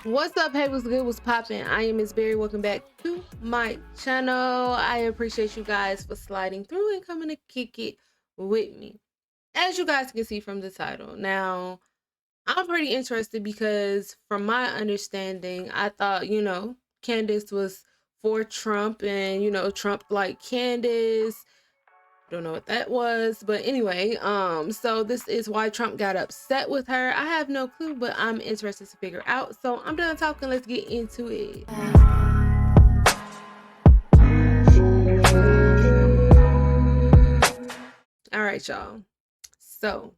What's up? Hey, what's good? What's poppin'? I am MsBerry. Welcome back to my channel. I appreciate you guys for sliding through and coming to kick it with me. As you guys can see from the title, now I'm pretty interested because from my understanding, I thought, Candace was for Trump and, Trump like Candace. Don't know what that was, but anyway, so this is why Trump got upset with her. I have no clue, but I'm interested to figure out. So I'm done talking. Let's get into it. All right, y'all. So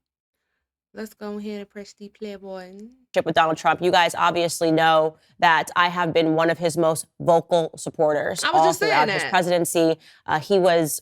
let's go ahead and press the play button. With Donald Trump, you guys obviously know that I have been one of his most vocal supporters all throughout his presidency. He was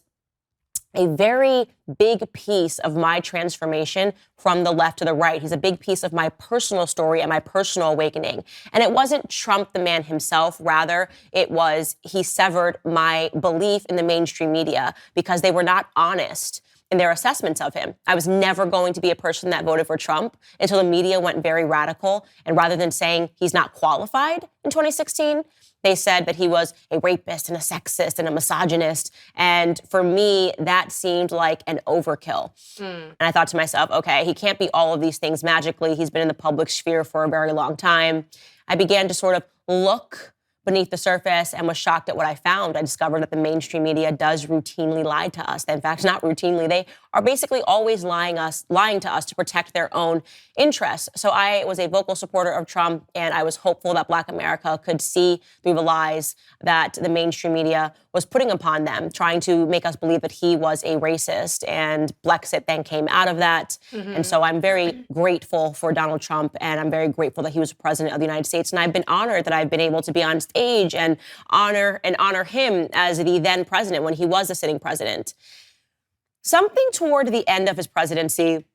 a very big piece of my transformation from the left to the right. He's a big piece of my personal story and my personal awakening. And it wasn't Trump the man himself. Rather, it was he severed my belief in the mainstream media because they were not honest in their assessments of him. I was never going to be a person that voted for Trump until the media went very radical. And rather than saying he's not qualified in 2016, they said that he was a rapist and a sexist and a misogynist. And for me, that seemed like an overkill. And I thought to myself, okay, he can't be all of these things magically. He's been in the public sphere for a very long time. I began to sort of look beneath the surface and was shocked at what I found. I discovered that the mainstream media does routinely lie to us. In fact, not routinely, they are basically always lying to us to protect their own interests. So I was a vocal supporter of Trump, and I was hopeful that Black America could see through the lies that the mainstream media was putting upon them, trying to make us believe that he was a racist, and Brexit then came out of that. And so I'm very grateful for Donald Trump, and I'm very grateful that he was president of the United States. And I've been honored that I've been able to be on stage and honor him as the then president when he was the sitting president. Something toward the end of his presidency,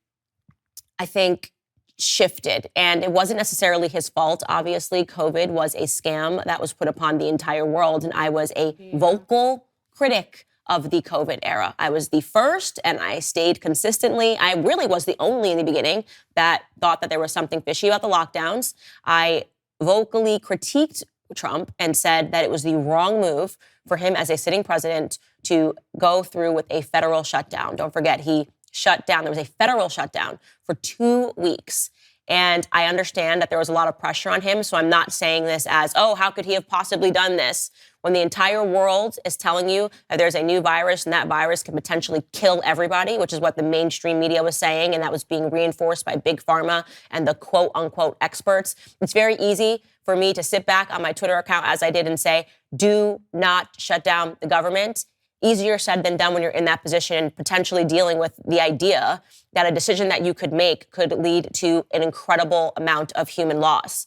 I think, shifted. And it wasn't necessarily his fault. Obviously, COVID was a scam that was put upon the entire world. And I was a vocal critic of the COVID era. I was the first, and I stayed consistently. I really was the only in the beginning that thought that there was something fishy about the lockdowns. I vocally critiqued Trump and said that it was the wrong move for him as a sitting president to go through with a federal shutdown. Don't forget, he shut down. There was a federal shutdown for 2 weeks. And I understand that there was a lot of pressure on him. So I'm not saying this as, oh, how could he have possibly done this? When the entire world is telling you that there's a new virus and that virus can potentially kill everybody, which is what the mainstream media was saying, and that was being reinforced by Big Pharma and the quote unquote experts. It's very easy for me to sit back on my Twitter account as I did and say, do not shut down the government. Easier said than done when you're in that position and potentially dealing with the idea that a decision that you could make could lead to an incredible amount of human loss.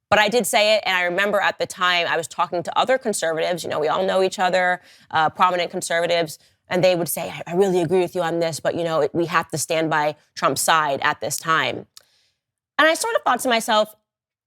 But I did say it, and I remember at the time I was talking to other conservatives. You know, we all know each other, prominent conservatives, and they would say, I really agree with you on this, but, you know, we have to stand by Trump's side at this time. And I sort of thought to myself,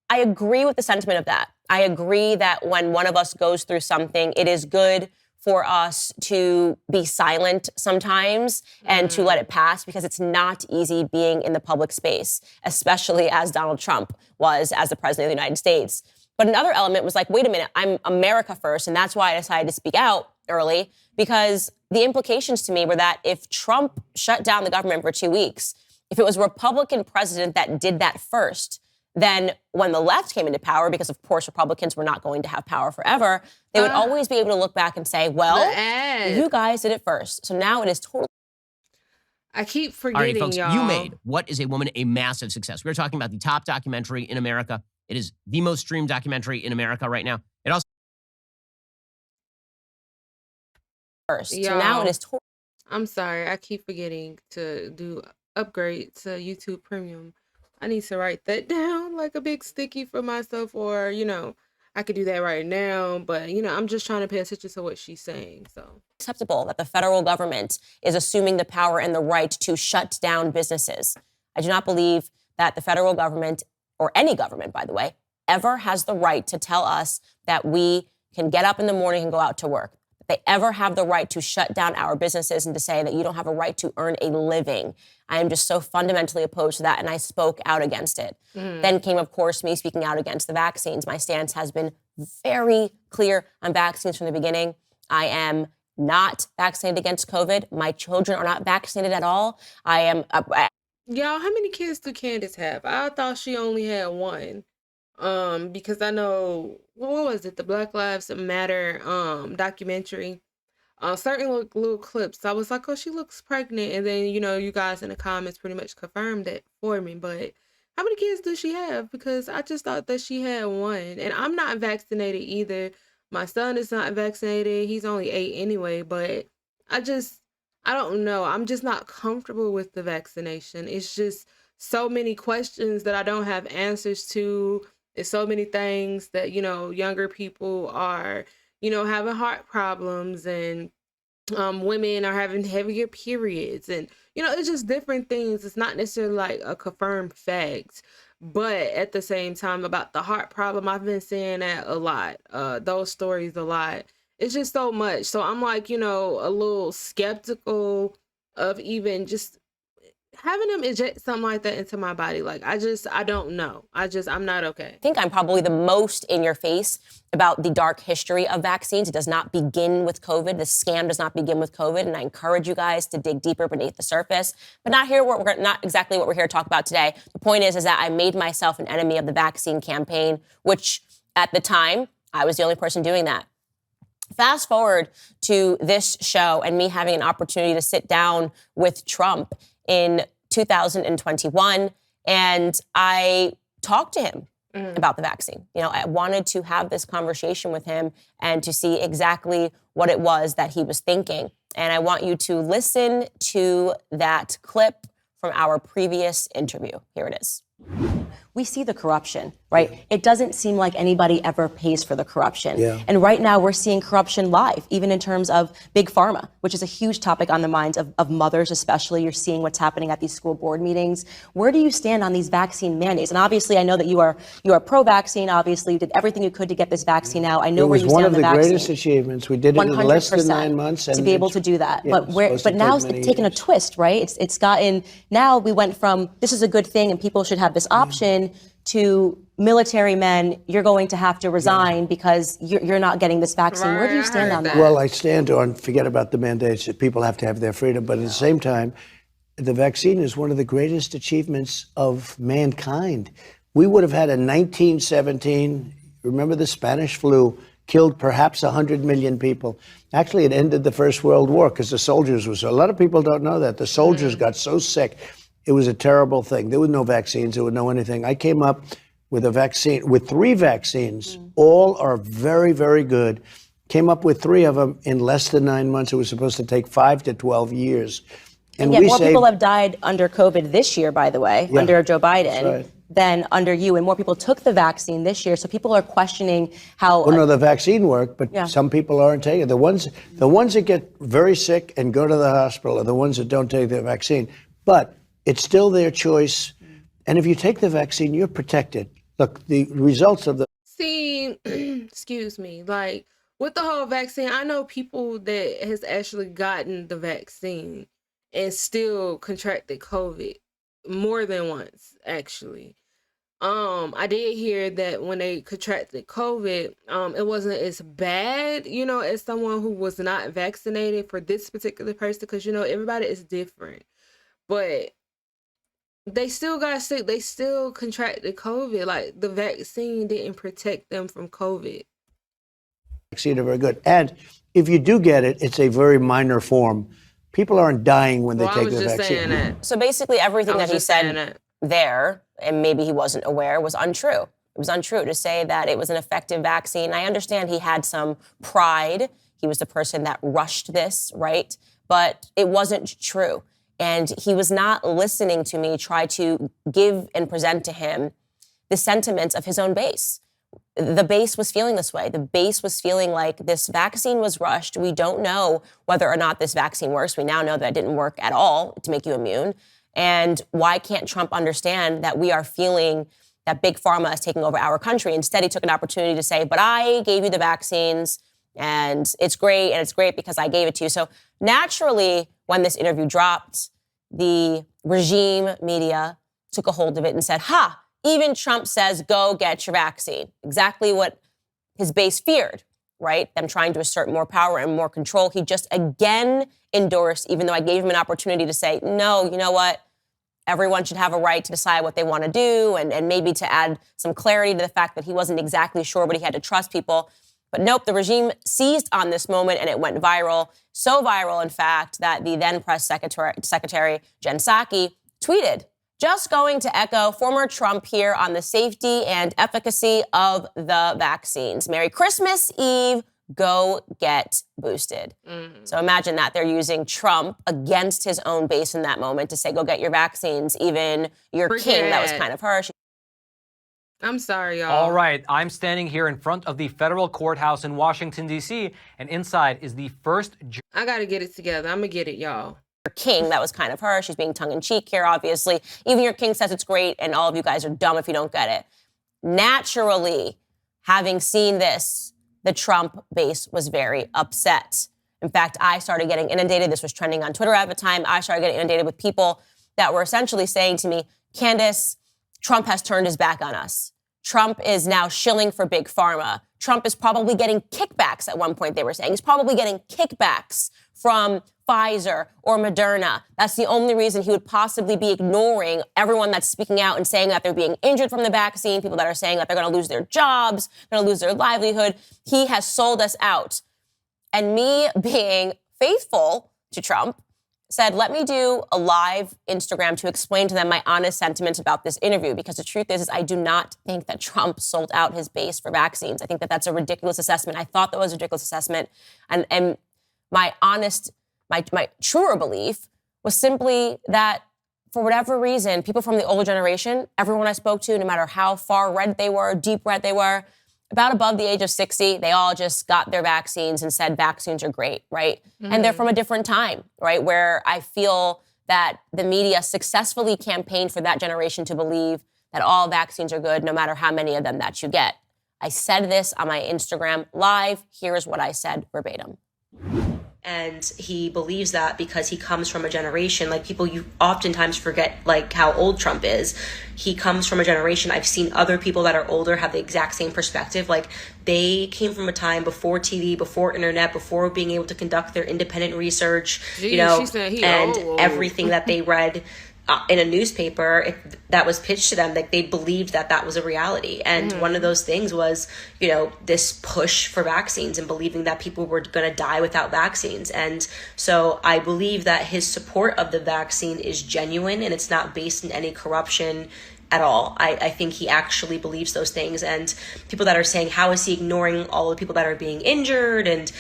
I agree with the sentiment of that. I agree that when one of us goes through something, it is good for us to be silent sometimes and to let it pass, because it's not easy being in the public space, especially as Donald Trump was as the president of the United States. But another element was like, wait a minute, I'm America first. And that's why I decided to speak out early, because the implications to me were that if Trump shut down the government for 2 weeks, if it was a Republican president that did that first, then when the left came into power, because of course Republicans were not going to have power forever, they would always be able to look back and say, well, you guys did it first. So now it is totally... I keep forgetting, all right, folks, y'all. You made What is a Woman a massive success. We're talking about the top documentary in America. It is the most streamed documentary in America right now. It also... First. So now it is totally... I'm sorry. I keep forgetting to do upgrade to YouTube Premium. I need to write that down like a big sticky for myself, or, you know, I could do that right now, but, you know, I'm just trying to pay attention to what she's saying, so. Acceptable that the federal government is assuming the power and the right to shut down businesses. I do not believe that the federal government, or any government, by the way, ever has the right to tell us that we can get up in the morning and go out to work. they ever have the right to shut down our businesses and to say that you don't have a right to earn a living. I am just so fundamentally opposed to that, and I spoke out against it. Then came, of course, me speaking out against the vaccines. My stance has been very clear on vaccines from the beginning. I am not vaccinated against COVID. My children are not vaccinated at all. I am... Y'all, how many kids do Candace have? I thought she only had one. Because I know, what was it? The Black Lives Matter documentary. Certain little clips. I was like, oh, she looks pregnant. And then, you guys in the comments pretty much confirmed it for me. But how many kids does she have? Because I just thought that she had one. And I'm not vaccinated either. My son is not vaccinated. He's only 8 anyway. But I don't know. I'm just not comfortable with the vaccination. It's just so many questions that I don't have answers to. There's so many things that, younger people are, having heart problems, and women are having heavier periods, and, it's just different things. It's not necessarily like a confirmed fact, but at the same time, about the heart problem, I've been seeing that a lot, those stories a lot. It's just so much. So I'm like, a little skeptical of even just having them inject something like that into my body. Like, I don't know. I'm not okay. I think I'm probably the most in your face about the dark history of vaccines. It does not begin with COVID. The scam does not begin with COVID. And I encourage you guys to dig deeper beneath the surface, but not exactly what we're here to talk about today. The point is that I made myself an enemy of the vaccine campaign, which at the time, I was the only person doing that. Fast forward to this show and me having an opportunity to sit down with Trump in 2021, and I talked to him about the vaccine. I wanted to have this conversation with him and to see exactly what it was that he was thinking. And I want you to listen to that clip from our previous interview. Here it is. We see the corruption, right? Yeah. It doesn't seem like anybody ever pays for the corruption. Yeah. And right now we're seeing corruption live, even in terms of big pharma, which is a huge topic on the minds of mothers, especially. You're seeing what's happening at these school board meetings. Where do you stand on these vaccine mandates? And obviously, I know that you are pro-vaccine. Obviously, you did everything you could to get this vaccine out. I know where you stand on the vaccine. It was one of the greatest achievements. We did it in less than 9 months. And to be able to do that. Yeah, but now it's taken a twist, right? It's gotten, now we went from, this is a good thing and people should have this option, to military men, you're going to have to resign because you're not getting this vaccine. Where do you stand on that? Well, I stand on, forget about the mandates, that people have to have their freedom, but at the same time, the vaccine is one of the greatest achievements of mankind. We would have had in 1917, remember the Spanish flu, killed perhaps 100 million people. Actually, it ended the First World War because the soldiers a lot of people don't know that. The soldiers got so sick. It was a terrible thing. There were no vaccines. There was no anything. I came up with a vaccine, with 3 vaccines. All are very, very good. Came up with 3 of them in less than 9 months. It was supposed to take 5 to 12 years. And yet more people have died under COVID this year, by the way, under Joe Biden, than under you. And more people took the vaccine this year. So people are questioning how... Well, no, the vaccine worked, but some people aren't taking it. The ones that get very sick and go to the hospital are the ones that don't take the vaccine. But it's still their choice. And if you take the vaccine, you're protected. Look, the results of the... See, excuse me, like with the whole vaccine, I know people that has actually gotten the vaccine and still contracted COVID more than once, actually. I did hear that when they contracted COVID, it wasn't as bad, as someone who was not vaccinated for this particular person, because, everybody is different. But they still got sick. They still contracted COVID. Like, the vaccine didn't protect them from COVID. Vaccine are very good. And if you do get it, it's a very minor form. People aren't dying when they take the vaccine. So basically everything that he said there, and maybe he wasn't aware, was untrue. It was untrue to say that it was an effective vaccine. I understand he had some pride. He was the person that rushed this, right? But it wasn't true. And he was not listening to me try to give and present to him the sentiments of his own base. The base was feeling this way. The base was feeling like this vaccine was rushed. We don't know whether or not this vaccine works. We now know that it didn't work at all to make you immune. And why can't Trump understand that we are feeling that big pharma is taking over our country? Instead, he took an opportunity to say, but I gave you the vaccines And it's great because I gave it to you. So naturally, when this interview dropped, the regime media took a hold of it and said, ha, even Trump says, go get your vaccine. Exactly what his base feared, right? Them trying to assert more power and more control. He just again endorsed, even though I gave him an opportunity to say, no, you know what? Everyone should have a right to decide what they want to do, and maybe to add some clarity to the fact that he wasn't exactly sure, but he had to trust people. But nope, the regime seized on this moment and it went viral. So viral, in fact, that the then press secretary Jen Psaki tweeted, just going to echo former Trump here on the safety and efficacy of the vaccines. Merry Christmas Eve. Go get boosted. So imagine that. They're using Trump against his own base in that moment to say, go get your vaccines. Even your king, that was kind of harsh. I'm sorry, y'all. All right, I'm standing here in front of the federal courthouse in Washington, D.C., and inside is the first... I got to get it together. I'm going to get it, y'all. Your king, that was kind of her. She's being tongue-in-cheek here, obviously. Even your king says it's great, and all of you guys are dumb if you don't get it. Naturally, having seen this, the Trump base was very upset. In fact, I started getting inundated. This was trending on Twitter at the time. I started getting inundated with people that were essentially saying to me, Candace, Trump has turned his back on us. Trump is now shilling for big pharma. Trump is probably getting kickbacks at one point, they were saying. He's probably getting kickbacks from Pfizer or Moderna. That's the only reason he would possibly be ignoring everyone that's speaking out and saying that they're being injured from the vaccine, people that are saying that they're going to lose their jobs, going to lose their livelihood. He has sold us out. And me being faithful to Trump said, let me do a live Instagram to explain to them my honest sentiments about this interview, because the truth is I do not think that Trump sold out his base for vaccines. I think that that's a ridiculous assessment. I thought that was a ridiculous assessment. And my honest, my truer belief was simply that for whatever reason, people from the older generation, everyone I spoke to, no matter how far red they were, deep red they were, about above the age of 60, they all just got their vaccines and said vaccines are great, right? Mm-hmm. And they're from a different time, right? Where I feel that the media successfully campaigned for that generation to believe that all vaccines are good, no matter how many of them that you get. I said this on my Instagram live. Here's what I said verbatim. And he believes that because he comes from a generation, like people, you oftentimes forget like how old Trump is. He comes from a generation. I've seen other people that are older have the exact same perspective. Like they came from a time before TV, before internet, before being able to conduct their independent research, and everything that they read in a newspaper that was pitched to them, like they believed that that was a reality. And one of those things was, this push for vaccines and believing that people were going to die without vaccines. And so I believe that his support of the vaccine is genuine and it's not based in any corruption at all. I think he actually believes those things. And people that are saying, how is he ignoring all the people that are being injured? And,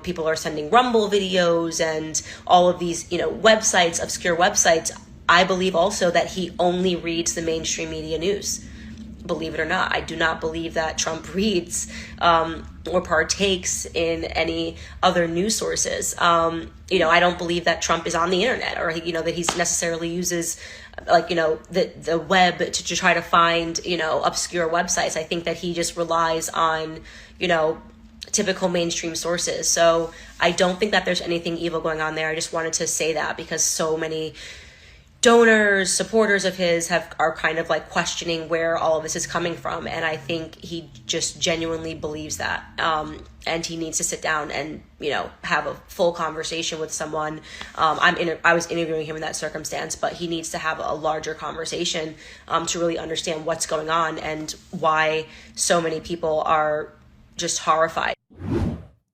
people are sending Rumble videos and all of these, websites, obscure websites. I believe also that he only reads the mainstream media news. Believe it or not, I do not believe that Trump reads or partakes in any other news sources. I don't believe that Trump is on the internet or, that he necessarily uses the web to try to find, obscure websites. I think that he just relies on, typical mainstream sources. So I don't think that there's anything evil going on there. I just wanted to say that because so many donors, supporters of his are kind of like questioning where all of this is coming from. And I think he just genuinely believes that. And he needs to sit down and, have a full conversation with someone. I was interviewing him in that circumstance, but he needs to have a larger conversation to really understand what's going on and why so many people are just horrified.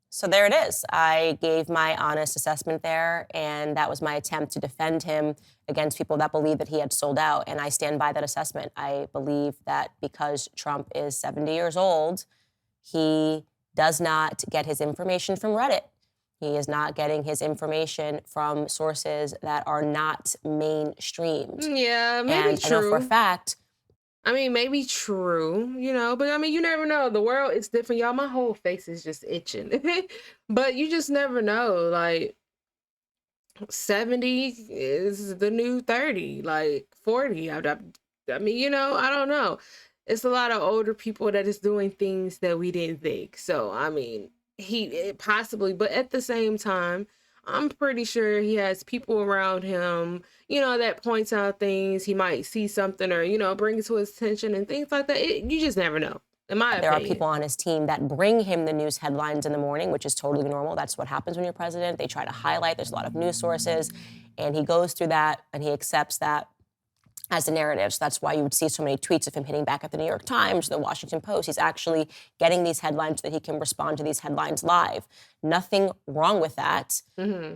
So there it is. I gave my honest assessment there, and that was my attempt to defend him against people that believe that he had sold out, and I stand by that assessment. I believe that because Trump is 70 years old, he does not get his information from Reddit. He is not getting his information from sources that are not mainstreamed. Yeah, maybe and true. I know for a fact. Maybe true, but you never know. The world is different, y'all. My whole face is just itching. But you just never know. Like, 70 is the new 30, like 40. I don't know. It's a lot of older people that is doing things that we didn't think. So, possibly, but at the same time, I'm pretty sure he has people around him, that points out things. He might see something or, bring it to his attention and things like that. You just never know, in my opinion. There are people on his team that bring him the news headlines in the morning, which is totally normal. That's what happens when you're president. They try to highlight. There's a lot of news sources. And he goes through that and he accepts that as the narrative. So that's why you would see so many tweets of him hitting back at the New York Times, the Washington Post. He's actually getting these headlines so that he can respond to these headlines live. Nothing wrong with that,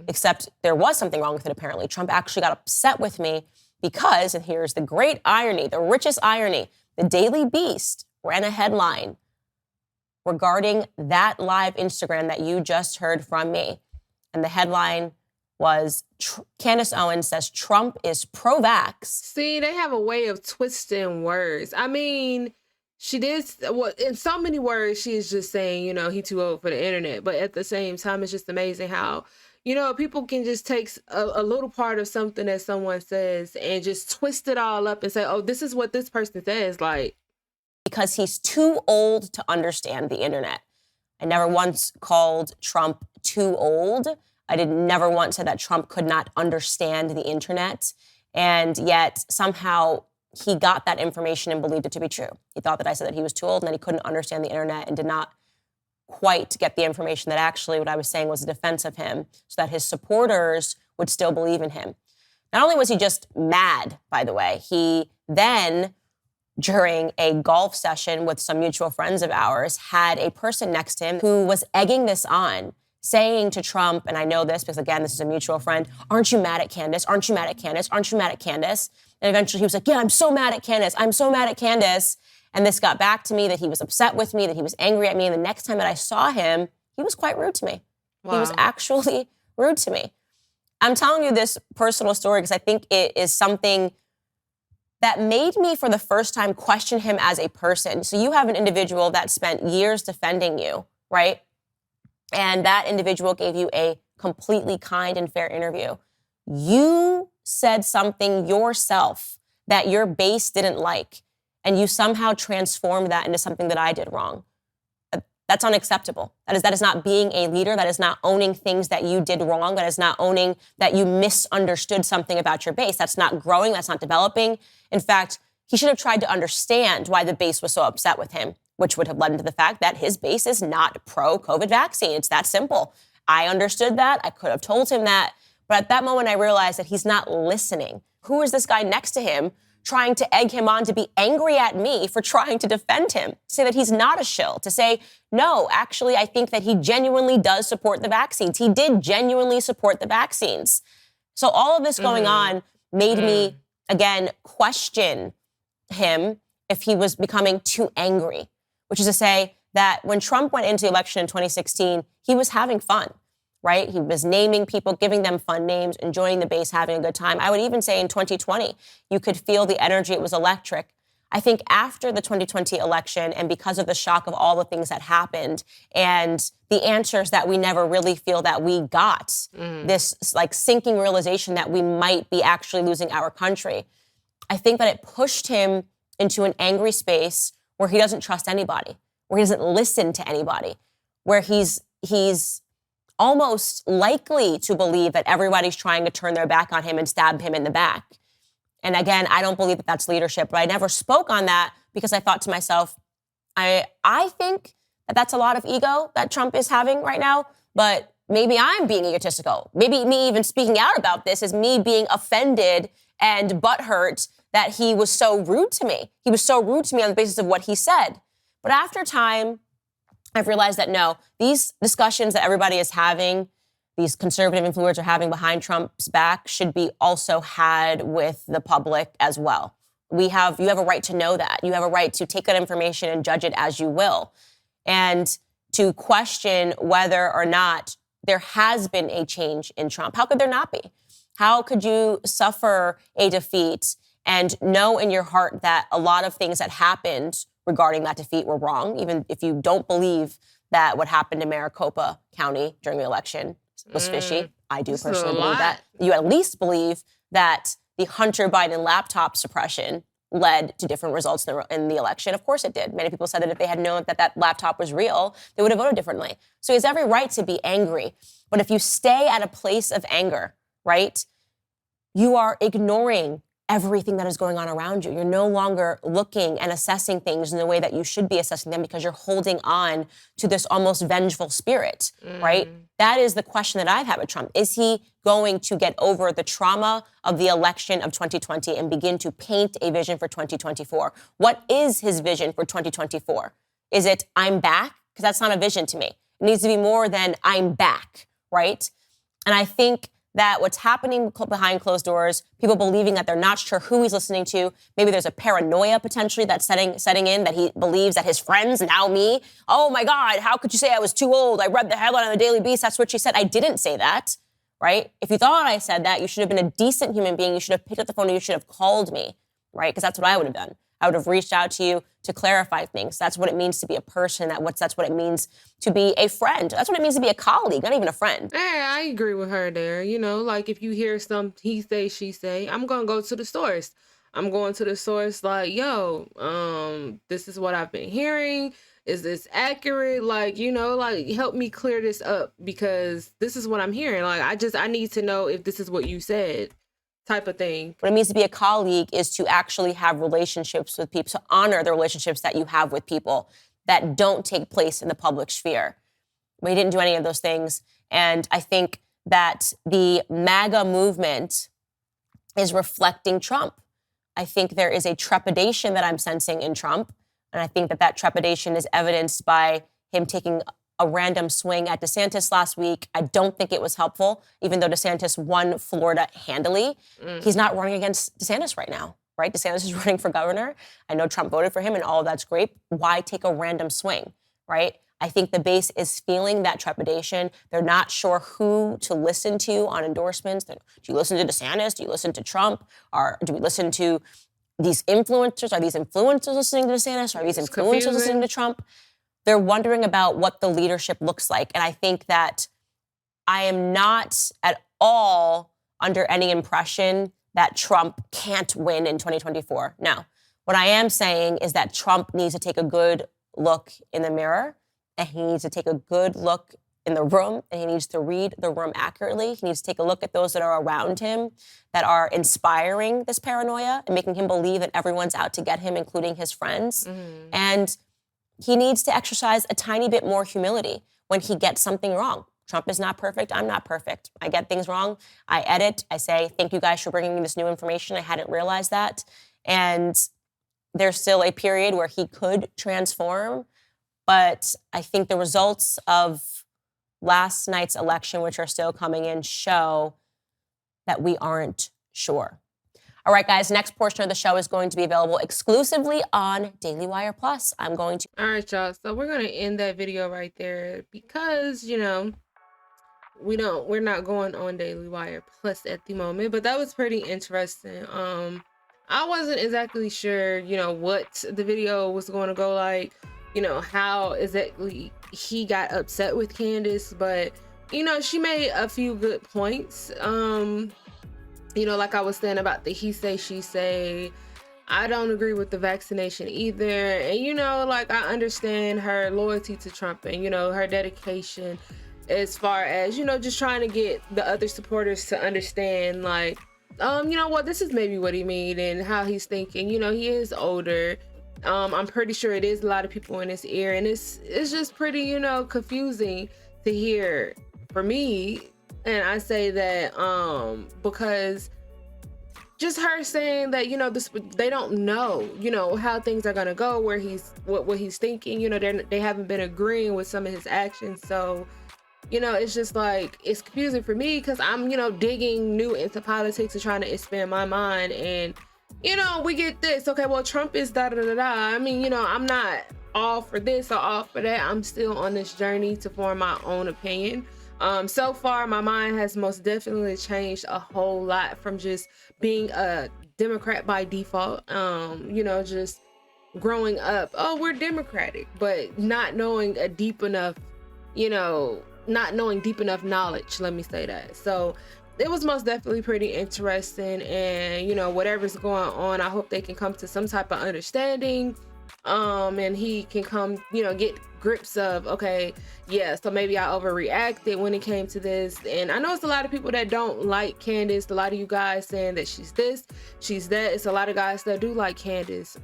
except there was something wrong with it, apparently. Trump actually got upset with me because, and here's the great irony, the richest irony, the Daily Beast ran a headline regarding that live Instagram that you just heard from me. And the headline was Candace Owens says Trump is pro-vax. See, they have a way of twisting words. I mean, she did, well, in so many words, she is just saying, he too old for the internet. But at the same time, it's just amazing how, people can just take a little part of something that someone says and just twist it all up and say, oh, this is what this person says. Like, because he's too old to understand the internet. I never once called Trump too old. I never once said that Trump could not understand the internet. And yet somehow he got that information and believed it to be true. He thought that I said that he was too old and that he couldn't understand the internet and did not quite get the information that actually what I was saying was a defense of him so that his supporters would still believe in him. Not only was he just mad, by the way, he then, during a golf session with some mutual friends of ours, had a person next to him who was egging this on, saying to Trump, and I know this because, again, this is a mutual friend, aren't you mad at Candace? Aren't you mad at Candace? Aren't you mad at Candace? And eventually he was like, yeah, I'm so mad at Candace. I'm so mad at Candace. And this got back to me that he was upset with me, that he was angry at me. And the next time that I saw him, he was quite rude to me. Wow. He was actually rude to me. I'm telling you this personal story because I think it is something that made me, for the first time, question him as a person. So you have an individual that spent years defending you, right? And that individual gave you a completely kind and fair interview. You said something yourself that your base didn't like, and you somehow transformed that into something that I did wrong. That's unacceptable. That is not being a leader. That is not owning things that you did wrong. That is not owning that you misunderstood something about your base. That's not growing. That's not developing. In fact, he should have tried to understand why the base was so upset with him, which would have led into the fact that his base is not pro-COVID vaccine. It's that simple. I understood that. I could have told him that. But at that moment, I realized that he's not listening. Who is this guy next to him trying to egg him on to be angry at me for trying to defend him, to say that he's not a shill, to say, no, actually, I think that he genuinely does support the vaccines. He did genuinely support the vaccines. So all of this going on made me, again, question him if he was becoming too angry, which is to say that when Trump went into the election in 2016, he was having fun, right? He was naming people, giving them fun names, enjoying the base, having a good time. I would even say in 2020, you could feel the energy. It was electric. I think after the 2020 election and because of the shock of all the things that happened and the answers that we never really feel that we got, this like sinking realization that we might be actually losing our country, I think that it pushed him into an angry space where he doesn't trust anybody, where he doesn't listen to anybody, where he's almost likely to believe that everybody's trying to turn their back on him and stab him in the back. And again, I don't believe that that's leadership, but I never spoke on that because I thought to myself, I think that that's a lot of ego that Trump is having right now, but maybe I'm being egotistical. Maybe me even speaking out about this is me being offended and butthurt that he was so rude to me. He was so rude to me on the basis of what he said. But after time, I've realized that no, these discussions that everybody is having, these conservative influencers are having behind Trump's back should be also had with the public as well. You have a right to know that. You have a right to take that information and judge it as you will. And to question whether or not there has been a change in Trump. How could there not be? How could you suffer a defeat and know in your heart that a lot of things that happened regarding that defeat were wrong, even if you don't believe that what happened in Maricopa County during the election was fishy? I do personally believe that. You at least believe that the Hunter Biden laptop suppression led to different results in the election. Of course it did. Many people said that if they had known that that laptop was real, they would have voted differently. So he has every right to be angry. But if you stay at a place of anger, right, you are ignoring everything that is going on around you. You're no longer looking and assessing things in the way that you should be assessing them because you're holding on to this almost vengeful spirit, right? That is the question that I've had with Trump. Is he going to get over the trauma of the election of 2020 and begin to paint a vision for 2024? What is his vision for 2024? Is it I'm back? Because that's not a vision to me. It needs to be more than I'm back, right? And I think that what's happening behind closed doors, people believing that they're not sure who he's listening to. Maybe there's a paranoia potentially that's setting in, that he believes that his friends, now me, oh my God, how could you say I was too old? I read the headline on the Daily Beast. That's what she said. I didn't say that, right? If you thought I said that, you should have been a decent human being. You should have picked up the phone and you should have called me, right? Because that's what I would have done. I would have reached out to you to clarify things. That's what it means to be a person. That's what it means to be a friend. That's what it means to be a colleague, not even a friend. Hey, I agree with her there. You know, like if you hear some he say, she say, I'm going to go to the source. I'm going to the source like, yo, this is what I've been hearing. Is this accurate? Like, you know, like help me clear this up because this is what I'm hearing. Like, I need to know if this is what you said. Type of thing. What it means to be a colleague is to actually have relationships with people, to honor the relationships that you have with people that don't take place in the public sphere. We didn't do any of those things. And I think that the MAGA movement is reflecting Trump. I think there is a trepidation that I'm sensing in Trump. And I think that that trepidation is evidenced by him taking a random swing at DeSantis last week. I don't think it was helpful, even though DeSantis won Florida handily. He's not running against DeSantis right now, right? DeSantis is running for governor. I know Trump voted for him and all of that's great. Why take a random swing, right? I think the base is feeling that trepidation. They're not sure who to listen to on endorsements. Do you listen to DeSantis? Do you listen to Trump? Or do we listen to these influencers? Are these influencers listening to DeSantis? Are these influencers listening to Trump? They're wondering about what the leadership looks like. And I think that I am not at all under any impression that Trump can't win in 2024. No. What I am saying is that Trump needs to take a good look in the mirror, and he needs to take a good look in the room, and he needs to read the room accurately. He needs to take a look at those that are around him that are inspiring this paranoia and making him believe that everyone's out to get him, including his friends. And he needs to exercise a tiny bit more humility when he gets something wrong. Trump is not perfect. I'm not perfect. I get things wrong. I edit. I say, thank you guys for bringing me this new information. I hadn't realized that. And there's still a period where he could transform. But I think the results of last night's election, which are still coming in, show that we aren't sure. All right, guys, next portion of the show is going to be available exclusively on Daily Wire Plus. All right, y'all. So we're going to end that video right there because, you know, we're not going on Daily Wire Plus at the moment, but that was pretty interesting. I wasn't exactly sure, you know, what the video was going to go like, you know, how exactly he got upset with Candace, but, you know, she made a few good points. You know, like I was saying about the he say, she say, I don't agree with the vaccination either. And, you know, like I understand her loyalty to Trump and, you know, her dedication as far as, you know, just trying to get the other supporters to understand, like, you know what, this is maybe what he mean and how he's thinking. You know, he is older. I'm pretty sure it is a lot of people in his ear. And it's just pretty, you know, confusing to hear for me. And I say that because just her saying that, you know, they don't know, you know, how things are gonna go, where what he's thinking. You know, they haven't been agreeing with some of his actions. So, you know, it's just like, it's confusing for me because I'm, you know, digging new into politics and trying to expand my mind. And, you know, we get this. Okay, well, Trump is da-da-da-da. I mean, you know, I'm not all for this or all for that. I'm still on this journey to form my own opinion. So far, my mind has most definitely changed a whole lot from just being a Democrat by default, you know, just growing up, oh, we're Democratic, but not knowing a deep enough, you know, not knowing deep enough knowledge, let me say that. So it was most definitely pretty interesting. And, you know, whatever's going on, I hope they can come to some type of understanding. And he can come, you know, get grips of, okay, yeah, so maybe I overreacted when it came to this. And I know it's a lot of people that don't like Candace. A lot of you guys saying that she's this, she's that. It's a lot of guys that do like Candace.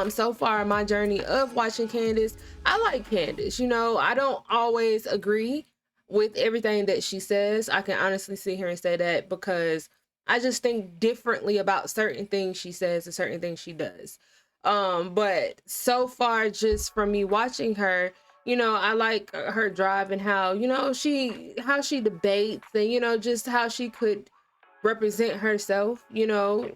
So far my journey of watching Candace, I like Candace. You know, I don't always agree with everything that she says. I can honestly sit here and say that because I just think differently about certain things she says and certain things she does. But so far, just from me watching her, you know, I like her drive and how, you know, how she debates, and, you know, just how she could represent herself. You know,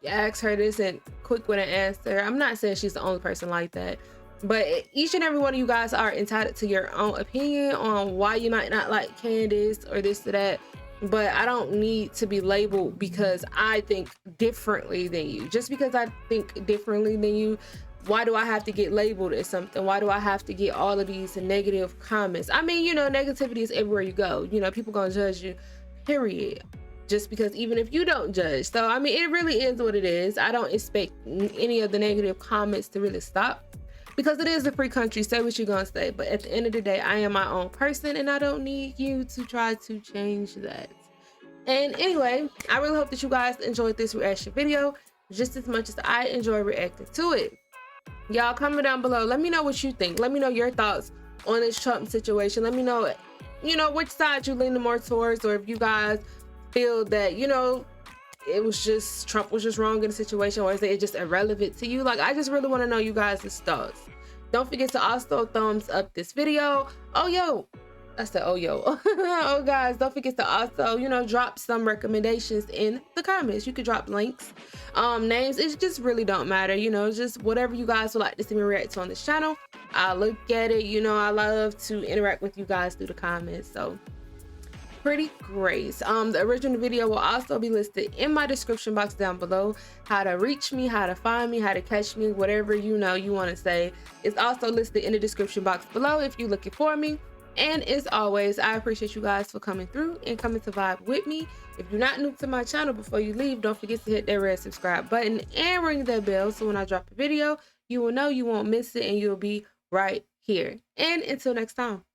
ask her this and quick with an answer. I'm not saying she's the only person like that, but each and every one of you guys are entitled to your own opinion on why you might not like Candace or this or that. But I don't need to be labeled because I think differently than you. Just because I think differently than you, why do I have to get labeled as something? Why do I have to get all of these negative comments? I mean, you know, negativity is everywhere you go. You know, people gonna judge you, period. Just because, even if you don't judge. So, I mean, it really is what it is. I don't expect any of the negative comments to really stop, because it is a free country. Say what you're gonna say, but at the end of the day, I am my own person and I don't need you to try to change that. And anyway, I really hope that you guys enjoyed this reaction video just as much as I enjoy reacting to it. Y'all, comment down below, let me know what you think. Let me know your thoughts on this Trump situation. Let me know, you know, which side you lean more towards, or if you guys feel that, you know, it was just Trump was just wrong in the situation, or is it just irrelevant to you? Like, I just really want to know you guys' thoughts. Don't forget to also thumbs up this video. Oh yo, I said oh yo. Oh guys, don't forget to also, you know, drop some recommendations in the comments. You could drop links, names. It just really don't matter, you know, just whatever you guys would like to see me react to on this channel. I'll look at it. You know, I love to interact with you guys through the comments, so pretty great. The original video will also be listed in my description box down below. How to reach me, how to find me, how to catch me, whatever you know you want to say is also listed in the description box below if you're looking for me. And as always, I appreciate you guys for coming through and coming to vibe with me. If you're not new to my channel, before you leave, don't forget to hit that red subscribe button and ring that bell, so when I drop a video, you will know, you won't miss it, and you'll be right here. And until next time.